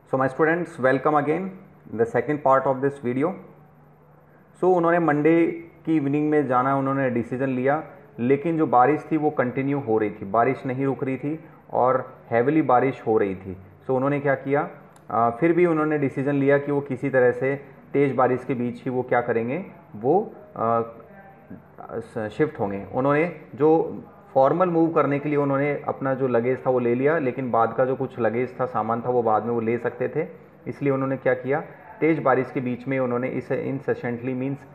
So my students, welcome again in the second part of this video. So उन्होंने Monday की evening में जाना उन्होंने डिसीजन लिया, लेकिन जो बारिश थी वो कंटिन्यू हो रही थी, बारिश नहीं रुक रही थी और हैविली बारिश हो रही थी। सो उन्होंने क्या किया, फिर भी उन्होंने डिसीजन लिया कि वो किसी तरह से तेज़ बारिश के बीच ही वो क्या करेंगे, वो शिफ्ट होंगे। उन्होंने जो फॉर्मल मूव करने के लिए उन्होंने अपना जो लगेज था वो ले लिया, लेकिन बाद का जो कुछ लगेज था, सामान था, वो बाद में वो ले सकते थे। इसलिए उन्होंने क्या किया, तेज़ बारिश के बीच में उन्होंने इसे इनसेशेंटली मीन्स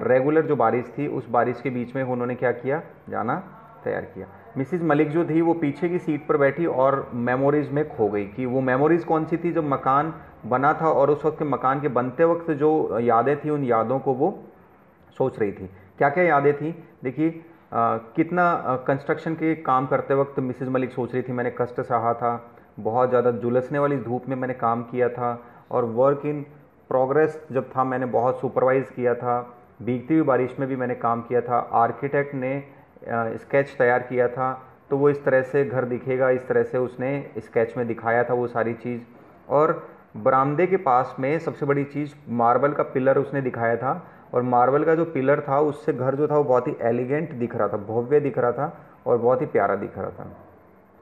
रेगुलर जो बारिश थी उस बारिश के बीच में उन्होंने क्या किया, जाना तैयार किया। मिसिज़ मलिक जो थी वो पीछे की सीट पर बैठी और मेमोरीज़ में खो गई कि वो मेमोरीज़ कौन सी थी, जब मकान बना था और उस वक्त मकान के बनते वक्त जो यादें थी, उन यादों को वो सोच रही थी। क्या क्या यादें थी, देखिए कितना कंस्ट्रक्शन के काम करते वक्त मिसिज़ मलिक सोच रही थी, मैंने कष्ट सहा था, बहुत ज़्यादा झुलसने वाली धूप में मैंने काम किया था, और वर्क इन प्रोग्रेस जब था मैंने बहुत सुपरवाइज़ किया था, भीगती हुई बारिश में भी मैंने काम किया था, आर्किटेक्ट ने स्केच तैयार किया था, तो वो इस तरह से घर दिखेगा, इस तरह से उसने स्केच में दिखाया था वो सारी चीज़। और बरामदे के पास में सबसे बड़ी चीज़ मार्बल का पिलर उसने दिखाया था, और मार्बल का जो पिलर था उससे घर जो था वो बहुत ही एलिगेंट दिख रहा था, भव्य दिख रहा था और बहुत ही प्यारा दिख रहा था।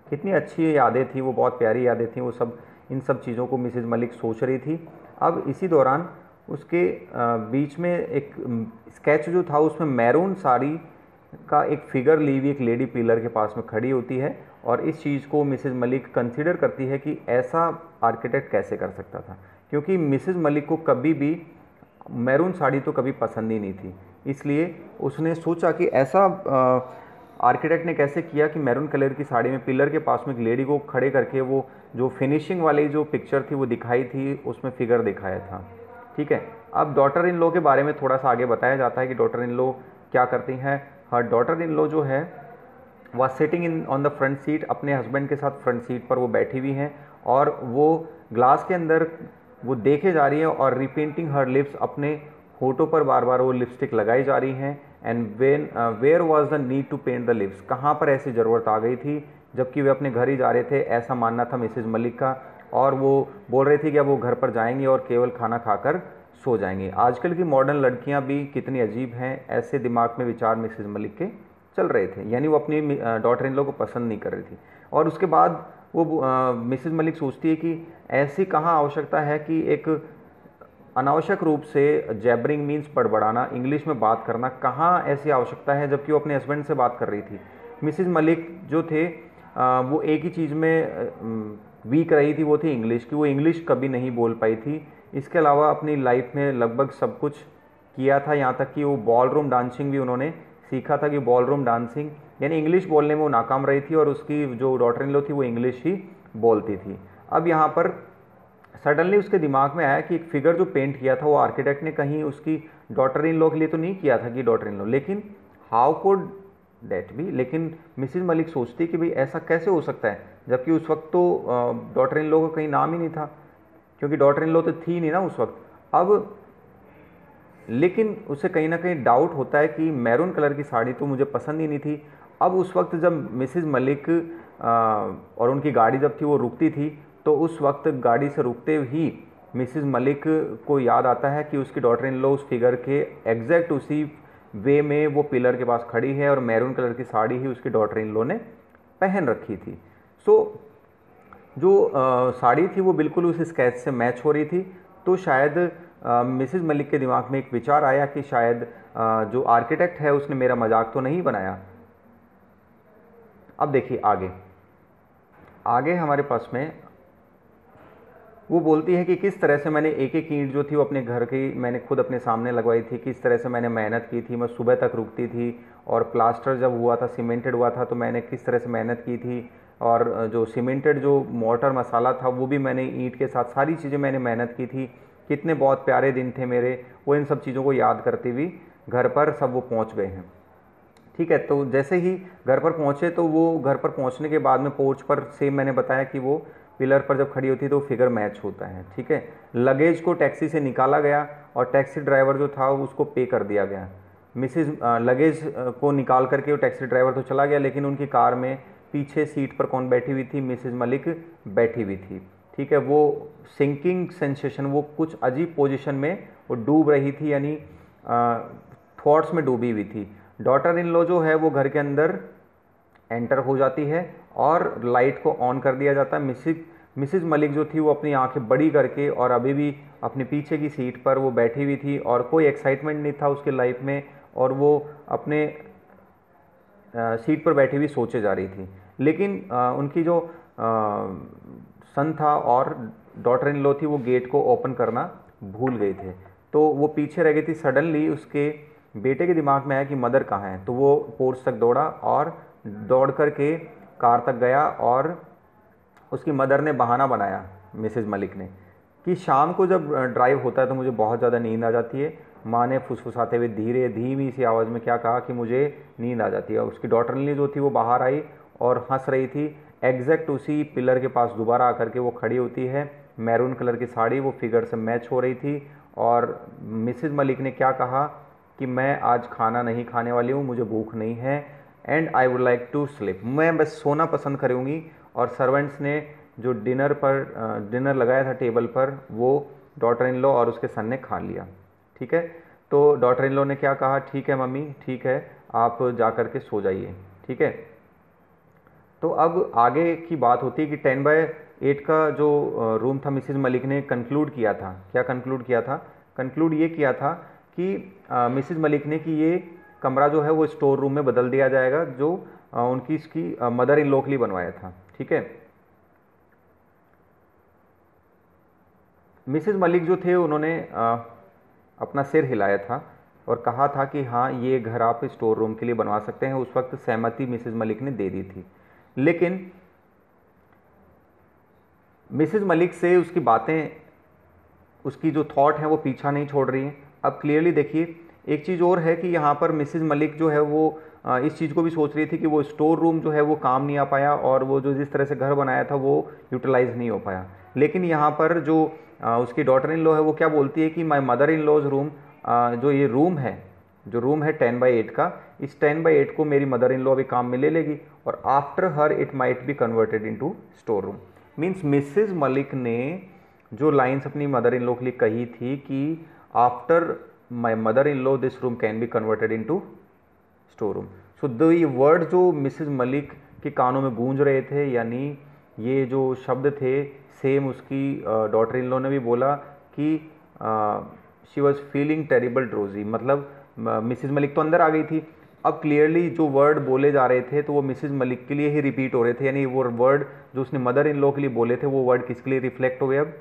कितनी अच्छी यादें थी वो, बहुत प्यारी यादें थी वो सब। इन सब चीज़ों को मिसिज़ मलिक सोच रही थी। अब इसी दौरान उसके बीच में एक स्केच जो था उसमें मैरून साड़ी का एक फिगर ली हुई एक लेडी पिलर के पास में खड़ी होती है, और इस चीज़ को मिसिज़ मलिक कंसीडर करती है कि ऐसा आर्किटेक्ट कैसे कर सकता था, क्योंकि मिसिज़ मलिक को कभी भी मैरून साड़ी तो कभी पसंद ही नहीं थी। इसलिए उसने सोचा कि ऐसा आर्किटेक्ट ने कैसे किया कि मैरून कलर की साड़ी में पिलर के पास में एक लेडी को खड़े करके वो जो फिनिशिंग वाली जो पिक्चर थी वो दिखाई थी, उसमें फिगर दिखाया था। ठीक है, अब डॉटर इन लॉ के बारे में थोड़ा सा आगे बताया जाता है कि डॉटर इन लॉ क्या करती हैं। हर डॉटर इन लॉ जो है वह sitting in on the front seat, अपने हस्बैंड के साथ फ्रंट सीट पर वो बैठी हुई हैं, और वो ग्लास के अंदर वो देखे जा रही है और रिपेंटिंग हर लिप्स, अपने होठों पर बार बार वो लिपस्टिक लगाई जा रही हैं। And where was the need to paint the lips, कहाँ पर ऐसी ज़रूरत आ गई थी, जबकि वे अपने घर ही जा रहे थे, ऐसा मानना था मिसिज़ मलिक का। और वो बोल रही थी कि अब वो घर पर जाएंगी और केवल खाना खाकर सो जाएंगी। आजकल की मॉडर्न लड़कियां भी कितनी अजीब हैं, ऐसे दिमाग में विचार मिसिज़ मलिक के चल रहे थे, यानी वो अपनी डॉटर इन लॉ को पसंद नहीं कर रही थी। और उसके बाद वो मिसिज़ मलिक सोचती है कि ऐसी कहाँ आवश्यकता है कि एक अनावश्यक रूप से जैबरिंग मीन्स बड़बड़ाना, इंग्लिश में बात करना, कहाँ ऐसी आवश्यकता है, जबकि वो अपने हस्बैंड से बात कर रही थी। मिसिज़ मलिक जो थे वो एक ही चीज़ में वीक रही थी, वो थी इंग्लिश की। वो इंग्लिश कभी नहीं बोल पाई थी। इसके अलावा अपनी लाइफ में लगभग सब कुछ किया था, यहाँ तक कि वो बॉल रूम डांसिंग भी उन्होंने सीखा था, कि बॉल रूम डांसिंग यानी इंग्लिश बोलने में वो नाकाम रही थी, और उसकी जो डॉटर इन लॉ थी वो इंग्लिश ही बोलती थी। अब यहाँ पर सडनली उसके दिमाग में आया कि एक फिगर जो पेंट किया था वो आर्किटेक्ट ने कहीं उसकी डॉटर इन लॉ के लिए तो नहीं किया था कि डॉटर इन लॉ, लेकिन हाउ कुड डेट भी। लेकिन मिसिज़ मलिक सोचती कि भाई ऐसा कैसे हो सकता है, जबकि उस वक्त तो डॉटर इन लॉ का कहीं नाम ही नहीं था, क्योंकि डॉटर इन लॉ तो थी नहीं ना उस वक्त। अब लेकिन उसे कहीं ना कहीं डाउट होता है कि मैरून कलर की साड़ी तो मुझे पसंद ही नहीं थी। अब उस वक्त जब मिसिज़ मलिक और उनकी गाड़ी जब थी वो रुकती थी, तो उस वक्त गाड़ी से रुकते ही मिसिज़ मलिक को याद आता है कि उसकी डॉटर इन लॉ उस फिगर के एग्जैक्ट उसी वे में वो पिलर के पास खड़ी है, और मैरून कलर की साड़ी ही उसकी डॉटर इन लॉ ने पहन रखी थी। सो जो साड़ी थी वो बिल्कुल उस स्केच से मैच हो रही थी। तो शायद मिसिज़ मलिक के दिमाग में एक विचार आया कि शायद जो आर्किटेक्ट है उसने मेरा मजाक तो नहीं बनाया। अब देखिए आगे आगे हमारे पास में वो बोलती है कि किस तरह से मैंने एक एक ईंट जो थी वो अपने घर की मैंने खुद अपने सामने लगवाई थी, किस तरह से मैंने मेहनत की थी, मैं सुबह तक रुकती थी, और प्लास्टर जब हुआ था, सीमेंटेड हुआ था, तो मैंने किस तरह से मेहनत की थी, और जो सीमेंटेड जो मोटर मसाला था वो भी मैंने ईंट के साथ, सारी चीज़ें मैंने मेहनत की थी, कितने बहुत प्यारे दिन थे मेरे। वो इन सब चीज़ों को याद करती हुई घर पर सब वो पहुँच गए हैं। ठीक है, तो जैसे ही घर पर पहुँचे तो वो घर पर पहुँचने के बाद में पोर्च पर सेम मैंने बताया कि वो पिलर पर जब खड़ी होती है तो फिगर मैच होता है। ठीक है, लगेज को टैक्सी से निकाला गया और टैक्सी ड्राइवर जो था उसको पे कर दिया गया। मिसिज़ लगेज को निकाल करके वो टैक्सी ड्राइवर तो चला गया, लेकिन उनकी कार में पीछे सीट पर कौन बैठी हुई थी, मिसिज़ मलिक बैठी हुई थी। ठीक है, वो सिंकिंग सेंसेशन, वो कुछ अजीब पोजीशन में वो डूब रही थी, यानी थॉट्स में डूबी हुई थी। डॉटर इन लॉ जो है वो घर के अंदर एंटर हो जाती है और लाइट को ऑन कर दिया जाता है। मिसिज मलिक जो थी वो अपनी आंखें बड़ी करके और अभी भी अपने पीछे की सीट पर वो बैठी हुई थी और कोई एक्साइटमेंट नहीं था उसके लाइफ में, और वो अपने सीट पर बैठी हुई सोचे जा रही थी। लेकिन उनकी जो सन था और डॉटर इन लॉ थी वो गेट को ओपन करना भूल गए थे, तो वो पीछे रह गई थी। सडनली उसके बेटे के दिमाग में आया कि मदर कहाँ है, तो वो पोर्च तक दौड़ा और दौड़ करके कार तक गया और उसकी मदर ने बहाना बनाया मिसेज मलिक ने कि शाम को जब ड्राइव होता है तो मुझे बहुत ज़्यादा नींद आ जाती है। माँ ने फुसफुसाते हुए धीमी सी आवाज़ में क्या कहा कि मुझे नींद आ जाती है। उसकी डॉटर इन लॉ जो थी वो बाहर आई और हंस रही थी। एग्जैक्ट उसी पिलर के पास दोबारा आकर के वो खड़ी होती है, मैरून कलर की साड़ी वो फिगर से मैच हो रही थी, और मिसेज मलिक ने क्या कहा कि मैं आज खाना नहीं खाने वाली हूँ, मुझे भूख नहीं है, and I would like to sleep, मैं बस सोना पसंद करूँगी। और सर्वेंट्स ने जो डिनर लगाया था टेबल पर वो डॉटर इन लॉ और उसके सन ने खा लिया। ठीक है, तो डॉटर इन लॉ ने क्या कहा, ठीक है मम्मी, ठीक है, आप जा कर के सो जाइए। ठीक है, तो अब आगे की बात होती है कि 10/8 का जो रूम था मिसिज मलिक ने कंक्लूड किया था। क्या कंक्लूड किया था? कंक्लूड ये किया था कि मिसिज मलिक ने कि ये कमरा जो है वो स्टोर रूम में बदल दिया जाएगा, जो उनकी इसकी मदर इन लॉ के लिए बनवाया था। ठीक है, मिसेज मलिक जो थे उन्होंने अपना सिर हिलाया था और कहा था कि हाँ ये घर आप स्टोर रूम के लिए बनवा सकते हैं। उस वक्त सहमति मिसेज मलिक ने दे दी थी, लेकिन मिसेज मलिक से उसकी बातें, उसकी जो थॉट है वो पीछा नहीं छोड़ रही हैं। अब क्लियरली देखिए, एक चीज़ और है कि यहाँ पर मिसेज मलिक जो है वो इस चीज़ को भी सोच रही थी कि वो स्टोर रूम जो है वो काम नहीं आ पाया और वो जो जिस तरह से घर बनाया था वो यूटिलाइज नहीं हो पाया। लेकिन यहाँ पर जो उसकी डॉटर इन लॉ है वो क्या बोलती है कि my mother in law's room, जो ये रूम है, जो रूम है 10/8 का, इस 10/8 को मेरी मदर इन लॉ अभी काम में ले लेगी और after her it might be converted into store room. Means Mrs Malik ने जो लाइन्स अपनी मदर इन लॉ के लिए कही थी कि after my mother in law this room can be converted into store room. So the ये वर्ड जो मिसेज मलिक के कानों में गूंज रहे थे, यानी ये जो शब्द थे, सेम उसकी डॉटर इन लॉ ने भी बोला कि शी वॉज फीलिंग टेरिबल ड्रोजी, मतलब मिसेज मलिक तो अंदर आ गई थी। अब क्लियरली जो वर्ड बोले जा रहे थे तो वो मिसेज मलिक के लिए ही रिपीट हो रहे थे, यानी वो वर्ड जो उसने मदर इन लॉ के लिए बोले थे वो वर्ड किसके लिए रिफ्लेक्ट हो गए अब?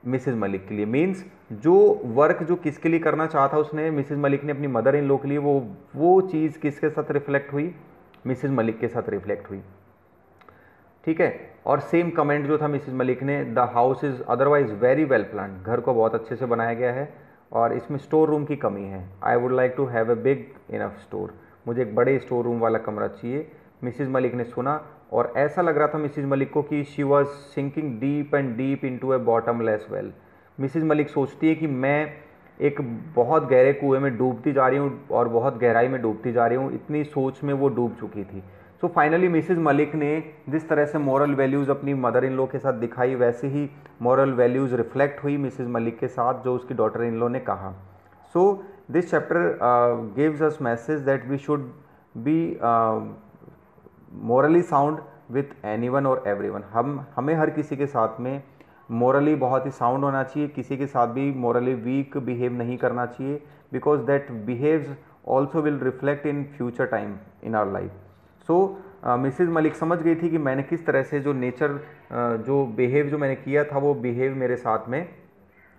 मिसेज मलिक के लिए। मीन्स जो वर्क जो किसके लिए करना चाहा था उसने, मिसेज मलिक ने अपनी मदर इन लॉ के लिए, वो चीज़ किसके साथ रिफ्लेक्ट हुई? मिसेज मलिक के साथ रिफ्लेक्ट हुई। ठीक है, और सेम कमेंट जो था मिसेज मलिक ने, the house is otherwise very well planned, घर को बहुत अच्छे से बनाया गया है और इसमें स्टोर रूम की कमी है। I would like to have a big enough store, मुझे एक बड़े स्टोर रूम वाला कमरा चाहिए। मिसेज मलिक ने सुना और ऐसा लग रहा था मिसेज मलिक को कि she was sinking deep and deep into a bottomless well. Mrs Malik सोचती है कि मैं एक बहुत गहरे कुएं में डूबती जा रही हूँ और बहुत गहराई में डूबती जा रही हूँ, इतनी सोच में वो डूब चुकी थी। सो फाइनली मिसेज मलिक ने जिस तरह से मॉरल वैल्यूज़ अपनी मदर इन लॉ के साथ दिखाई, वैसे ही मॉरल वैल्यूज़ रिफ्लेक्ट हुई मिसेज मलिक के साथ जो उसकी डॉटर इन लॉ ने कहा। So this chapter gives us message that we should be morally sound with anyone और एवरीवन। हमें हर किसी के साथ में मॉरली बहुत ही साउंड होना चाहिए, किसी के साथ भी मॉरली वीक बिहेव नहीं करना चाहिए, because that behaves also will reflect in future time in our life. So Mrs Malik समझ गई थी कि मैंने किस तरह से जो नेचर जो बिहेव जो मैंने किया था वो बिहेव मेरे साथ में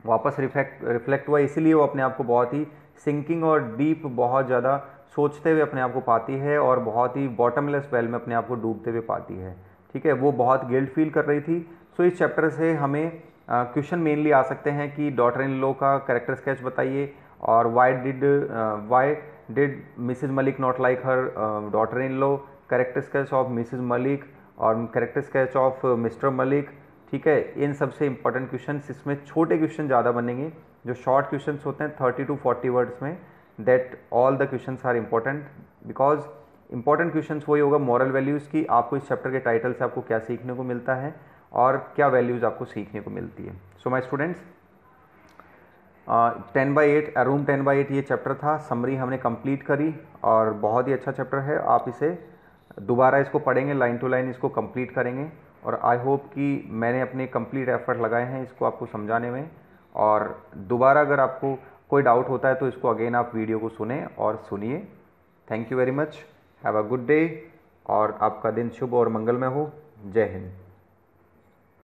वापस रिफ्लेक्ट हुआ, इसीलिए वो अपने आप को बहुत ही सिंकिंग और डीप, बहुत ज़्यादा सोचते हुए अपने आप को पाती है और बहुत ही बॉटमलेस वेल में अपने आप को डूबते हुए पाती है। ठीक है, वो बहुत गिल्ट फील कर रही थी। सो इस चैप्टर से हमें क्वेश्चन मेनली आ सकते हैं कि डॉटर इन लॉ का कैरेक्टर स्केच बताइए और why did Mrs Malik not like her daughter in law, character sketch of Mrs Malik और character sketch of Mr Malik. ठीक है, इन सबसे इंपॉर्टेंट क्वेश्चन, इसमें छोटे क्वेश्चन ज़्यादा बनेंगे, जो शॉर्ट क्वेश्चन होते हैं 30 to 40 वर्ड्स में, that all the question are important, because important question वही होगा मॉरल वैल्यूज़ की, आपको इस चैप्टर के टाइटल से आपको क्या सीखने को मिलता है और क्या वैल्यूज़ आपको सीखने को मिलती है। सो माय स्टूडेंट्स, 10/8 रूम 10/8 ये चैप्टर था, समरी हमने कंप्लीट करी और बहुत ही अच्छा चैप्टर है। आप इसे दोबारा इसको पढ़ेंगे, लाइन टू लाइन इसको कंप्लीट करेंगे और आई होप कि मैंने अपने कंप्लीट एफर्ट लगाए हैं इसको आपको समझाने में। और दोबारा अगर आपको कोई डाउट होता है तो इसको अगेन आप वीडियो को सुने और सुनिए। Thank you very much, have a good day और आपका दिन शुभ और मंगलमय हो। जय हिंद।